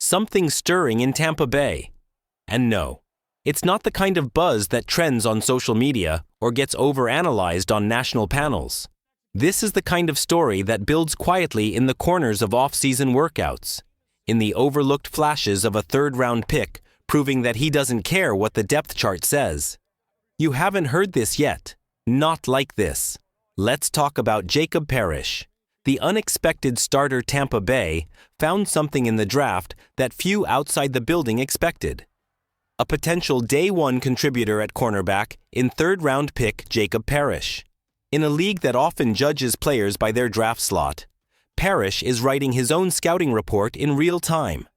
something stirring in Tampa Bay. And no, it's not the kind of buzz that trends on social media or gets overanalyzed on national panels. This is the kind of story that builds quietly in the corners of off-season workouts, in the overlooked flashes of a third-round pick proving that he doesn't care what the depth chart says. You haven't heard this yet. Not like this. Let's talk about Jacob Parish. The unexpected starter Tampa Bay found something in the draft that few outside the building expected. A potential day-one contributor at cornerback in third-round pick Jacob Parish. In a league that often judges players by their draft slot, Parish is writing his own scouting report in real time.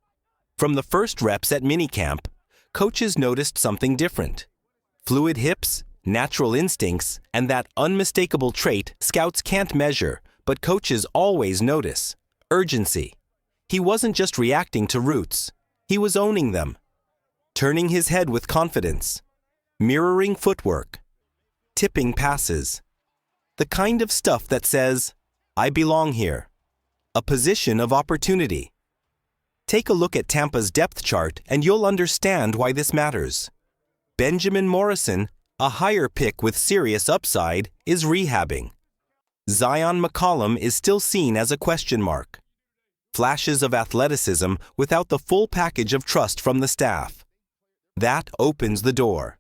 From the first reps at minicamp, coaches noticed something different. Fluid hips, natural instincts, and that unmistakable trait scouts can't measure, but coaches always notice: urgency. He wasn't just reacting to routes, he was owning them. Turning his head with confidence, mirroring footwork, tipping passes. The kind of stuff that says, I belong here. A position of opportunity. Take a look at Tampa's depth chart and you'll understand why this matters. Benjamin Morrison, a higher pick with serious upside, is rehabbing. Zion McCollum is still seen as a question mark. Flashes of athleticism without the full package of trust from the staff. That opens the door.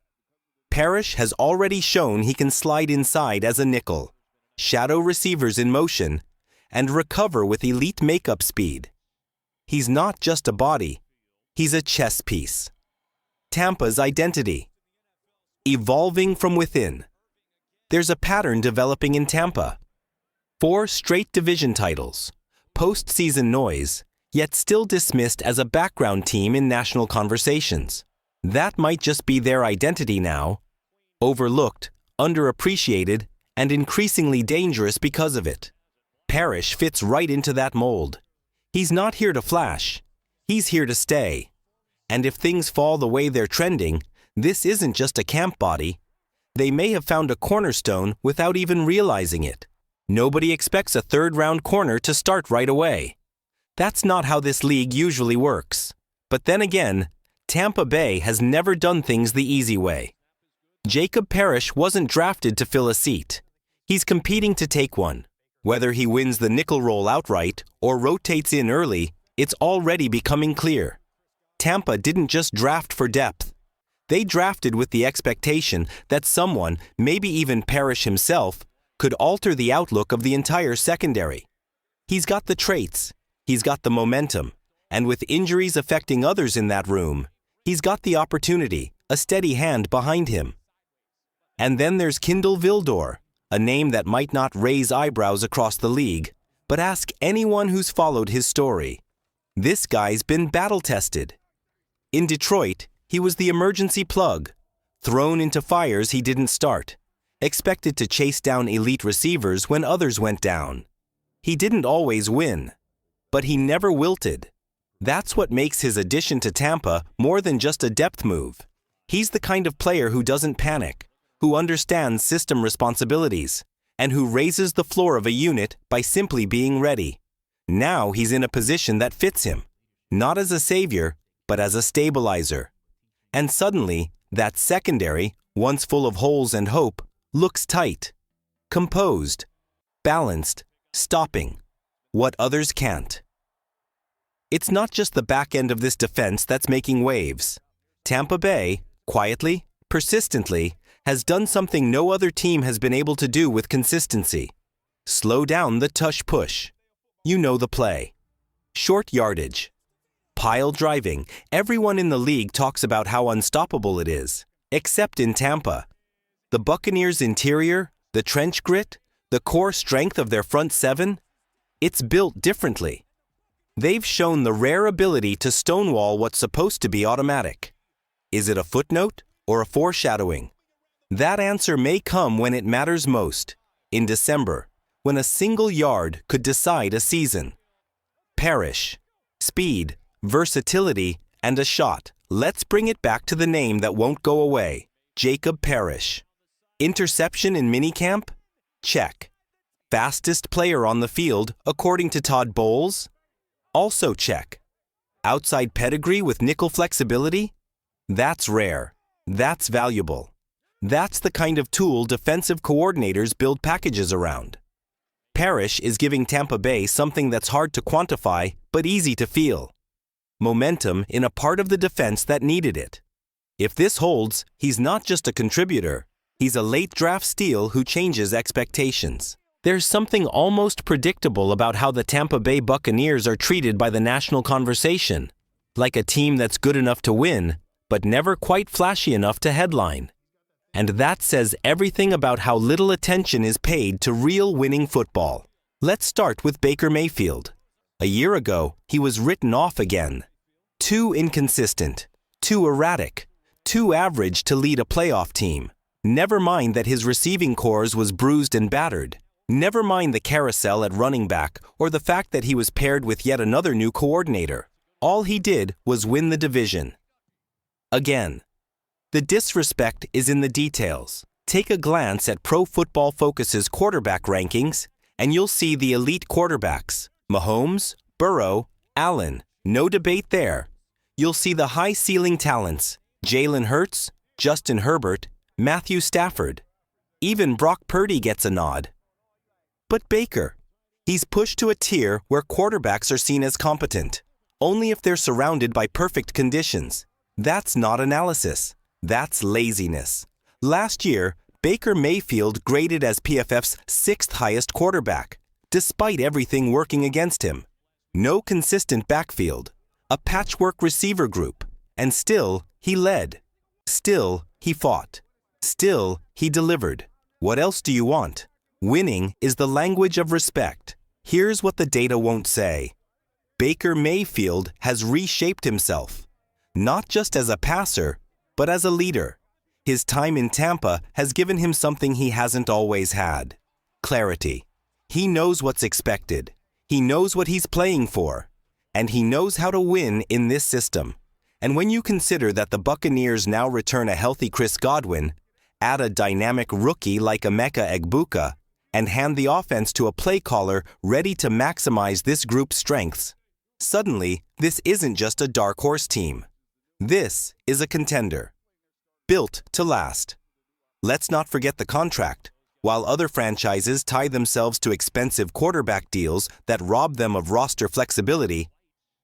Parish has already shown he can slide inside as a nickel, shadow receivers in motion, and recover with elite makeup speed. He's not just a body, he's a chess piece. Tampa's identity. Evolving from within. There's a pattern developing in Tampa. 4 straight division titles, postseason noise, yet still dismissed as a background team in national conversations. That might just be their identity now. Overlooked, underappreciated, and increasingly dangerous because of it. Parish fits right into that mold. He's not here to flash. He's here to stay. And if things fall the way they're trending, this isn't just a camp body. They may have found a cornerstone without even realizing it. Nobody expects a third-round corner to start right away. That's not how this league usually works. But then again, Tampa Bay has never done things the easy way. Jacob Parish wasn't drafted to fill a seat. He's competing to take one. Whether he wins the nickel roll outright or rotates in early, it's already becoming clear. Tampa didn't just draft for depth. They drafted with the expectation that someone, maybe even Parish himself, could alter the outlook of the entire secondary. He's got the traits, he's got the momentum, and with injuries affecting others in that room, he's got the opportunity, a steady hand behind him. And then there's Kindle Vildor, a name that might not raise eyebrows across the league, but ask anyone who's followed his story. This guy's been battle-tested. In Detroit, he was the emergency plug, thrown into fires he didn't start, expected to chase down elite receivers when others went down. He didn't always win, but he never wilted. That's what makes his addition to Tampa more than just a depth move. He's the kind of player who doesn't panic, who understands system responsibilities, and who raises the floor of a unit by simply being ready. Now he's in a position that fits him, not as a savior, but as a stabilizer. And suddenly, that secondary, once full of holes and hope, looks tight, composed, balanced, stopping what others can't. It's not just the back end of this defense that's making waves. Tampa Bay, quietly, persistently, has done something no other team has been able to do with consistency. Slow down the tush-push. You know the play. Short yardage. Pile driving. Everyone in the league talks about how unstoppable it is, except in Tampa. The Buccaneers' interior, the trench grit, the core strength of their front seven, it's built differently. They've shown the rare ability to stonewall what's supposed to be automatic. Is it a footnote or a foreshadowing? That answer may come when it matters most, in December, when a single yard could decide a season. Parish. Speed, versatility, and a shot. Let's bring it back to the name that won't go away. Jacob Parish. Interception in minicamp? Check. Fastest player on the field, according to Todd Bowles? Also check. Outside pedigree with nickel flexibility? That's rare. That's valuable. That's the kind of tool defensive coordinators build packages around. Parish is giving Tampa Bay something that's hard to quantify but easy to feel. Momentum in a part of the defense that needed it. If this holds, he's not just a contributor. He's a late draft steal who changes expectations. There's something almost predictable about how the Tampa Bay Buccaneers are treated by the national conversation, like a team that's good enough to win, but never quite flashy enough to headline. And that says everything about how little attention is paid to real winning football. Let's start with Baker Mayfield. A year ago, he was written off again. Too inconsistent, too erratic, too average to lead a playoff team. Never mind that his receiving corps was bruised and battered. Never mind the carousel at running back or the fact that he was paired with yet another new coordinator. All he did was win the division. Again. The disrespect is in the details. Take a glance at Pro Football Focus's quarterback rankings, and you'll see the elite quarterbacks. Mahomes, Burrow, Allen. No debate there. You'll see the high-ceiling talents. Jalen Hurts, Justin Herbert, Matthew Stafford. Even Brock Purdy gets a nod. But Baker, he's pushed to a tier where quarterbacks are seen as competent, only if they're surrounded by perfect conditions. That's not analysis. That's laziness. Last year, Baker Mayfield graded as PFF's 6th highest quarterback, despite everything working against him. No consistent backfield, a patchwork receiver group, and still he led. Still he fought. Still he delivered. What else do you want? Winning is the language of respect. Here's what the data won't say. Baker Mayfield has reshaped himself, not just as a passer, but as a leader. His time in Tampa has given him something he hasn't always had. Clarity. He knows what's expected. He knows what he's playing for. And he knows how to win in this system. And when you consider that the Buccaneers now return a healthy Chris Godwin, add a dynamic rookie like Emeka Egbuka, and hand the offense to a play caller ready to maximize this group's strengths, suddenly, this isn't just a dark horse team. This is a contender. Built to last. Let's not forget the contract. While other franchises tie themselves to expensive quarterback deals that rob them of roster flexibility,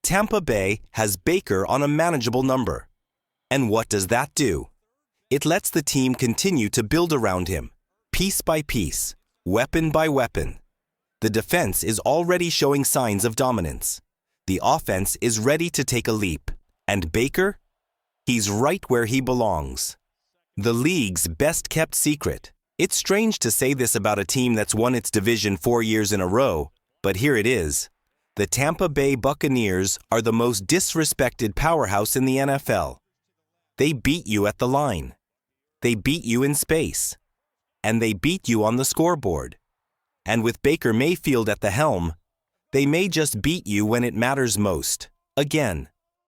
Tampa Bay has Baker on a manageable number. And what does that do? It lets the team continue to build around him, piece by piece, weapon by weapon. The defense is already showing signs of dominance. The offense is ready to take a leap. And Baker? He's right where he belongs. The league's best-kept secret. It's strange to say this about a team that's won its division 4 years in a row, but here it is. The Tampa Bay Buccaneers are the most disrespected powerhouse in the NFL. They beat you at the line. They beat you in space. And they beat you on the scoreboard. And with Baker Mayfield at the helm, they may just beat you when it matters most. Again.